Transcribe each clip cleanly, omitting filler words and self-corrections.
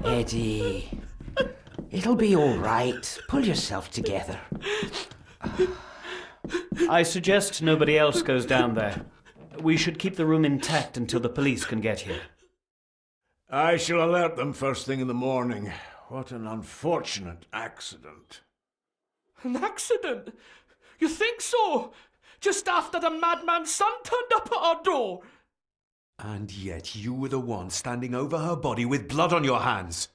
Eddie, it'll be all right. Pull yourself together. I suggest nobody else goes down there. We should keep the room intact until the police can get here. I shall alert them first thing in the morning. What an unfortunate accident. An accident? You think so? Just after the madman's son turned up at our door? And yet you were the one standing over her body with blood on your hands.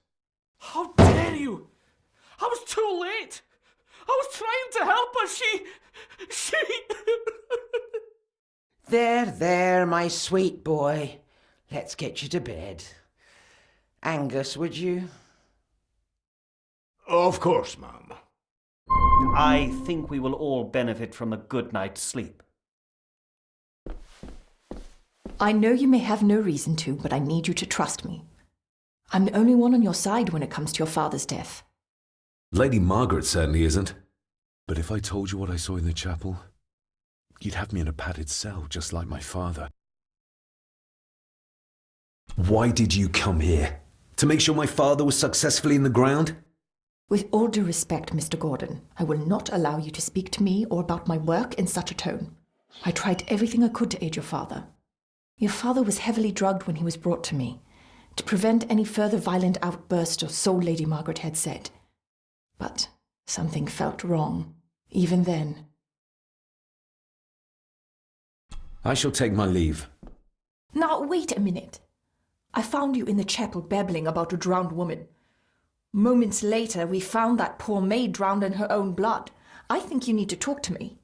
How dare you! I was too late! I was trying to help her, she... There, my sweet boy. Let's get you to bed. Angus, would you? Of course, ma'am. I think we will all benefit from a good night's sleep. I know you may have no reason to, but I need you to trust me. I'm the only one on your side when it comes to your father's death. Lady Margaret certainly isn't. But if I told you what I saw in the chapel, you'd have me in a padded cell, just like my father. Why did you come here? To make sure my father was successfully in the ground? With all due respect, Mr. Gordon, I will not allow you to speak to me or about my work in such a tone. I tried everything I could to aid your father. Your father was heavily drugged when he was brought to me, to prevent any further violent outburst, or so Lady Margaret had said. But something felt wrong, even then. I shall take my leave. Now, wait a minute. I found you in the chapel babbling about a drowned woman. Moments later, we found that poor maid drowned in her own blood. I think you need to talk to me.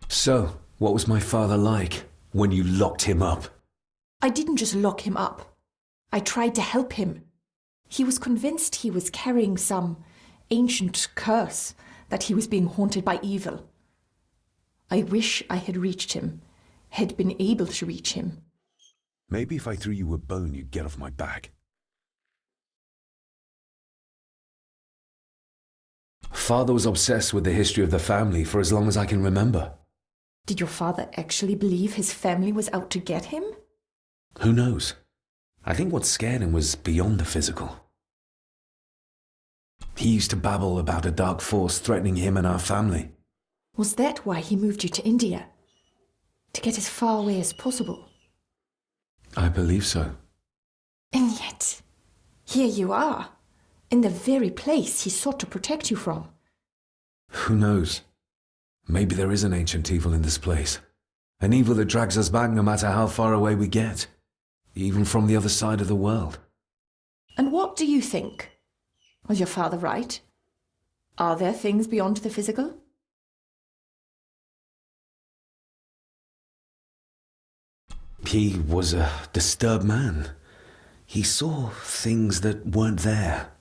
So, what was my father like when you locked him up? I didn't just lock him up. I tried to help him. He was convinced he was carrying some ancient curse, that he was being haunted by evil. I wish I had reached him, had been able to reach him. Maybe if I threw you a bone, you'd get off my back. Father was obsessed with the history of the family for as long as I can remember. Did your father actually believe his family was out to get him? Who knows? I think what scared him was beyond the physical. He used to babble about a dark force threatening him and our family. Was that why he moved you to India? To get as far away as possible? I believe so. And yet, here you are, in the very place he sought to protect you from. Who knows? Maybe there is an ancient evil in this place. An evil that drags us back no matter how far away we get. Even from the other side of the world. And what do you think? Was your father right? Are there things beyond the physical? He was a disturbed man. He saw things that weren't there.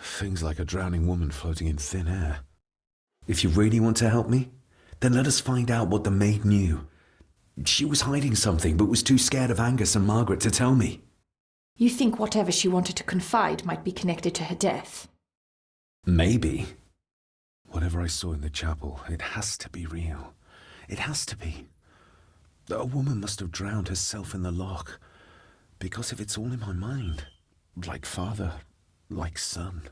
Things like a drowning woman floating in thin air. If you really want to help me, then let us find out what the maid knew. She was hiding something, but was too scared of Angus and Margaret to tell me. You think whatever she wanted to confide might be connected to her death? Maybe. Whatever I saw in the chapel, it has to be real. It has to be. A woman must have drowned herself in the loch. Because if it's all in my mind, like father, like son.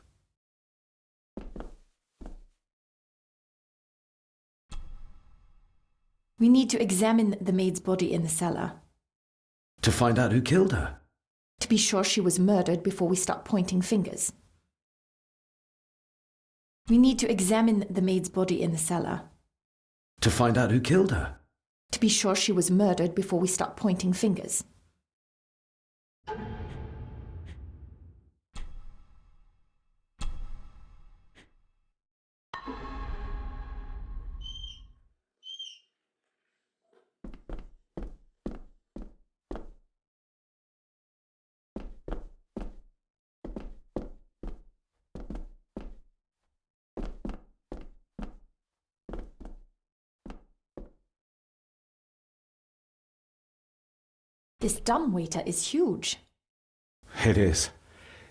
We need to examine the maid's body in the cellar. To find out who killed her? To be sure she was murdered before we start pointing fingers. We need to examine the maid's body in the cellar. To find out who killed her? To be sure she was murdered before we start pointing fingers. This dumbwaiter is huge. It is.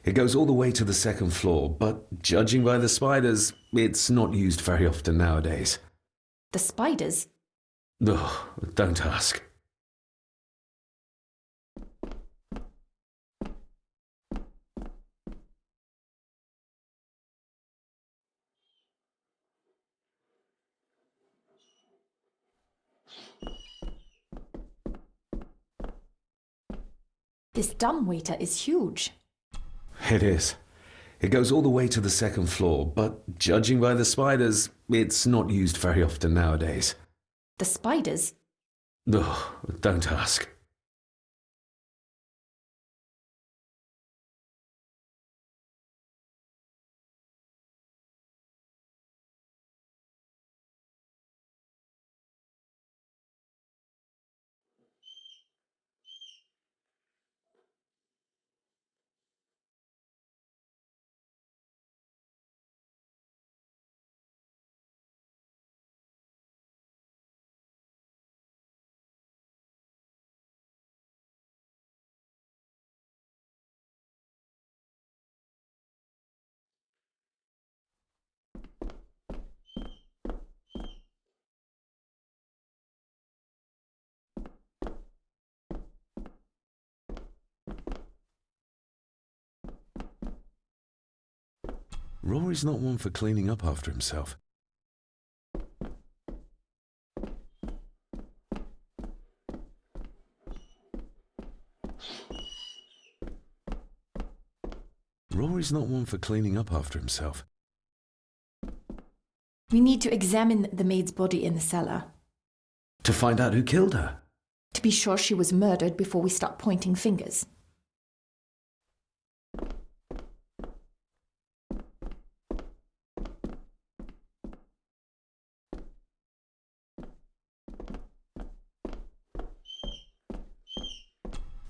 It goes all the way to the second floor, but judging by the spiders, it's not used very often nowadays. The spiders? Ugh, don't ask. This dumbwaiter is huge. It is. It goes all the way to the second floor, but judging by the spiders, it's not used very often nowadays. The spiders? Ugh, don't ask. Rory's not one for cleaning up after himself. Rory's not one for cleaning up after himself. We need to examine the maid's body in the cellar. To find out who killed her. To be sure she was murdered before we start pointing fingers.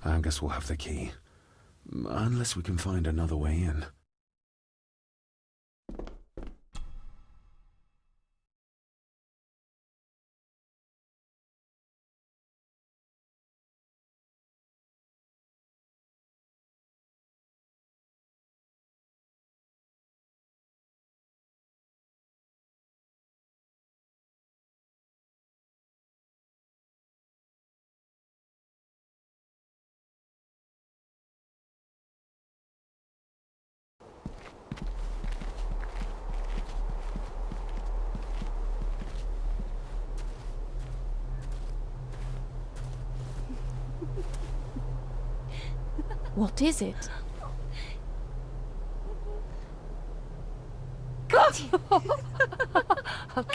Angus will have the key. Unless we can find another way in. What is it? I'll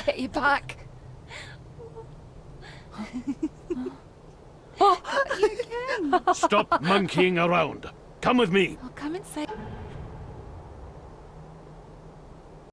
get you back. Stop monkeying around. Come with me. I'll come and say.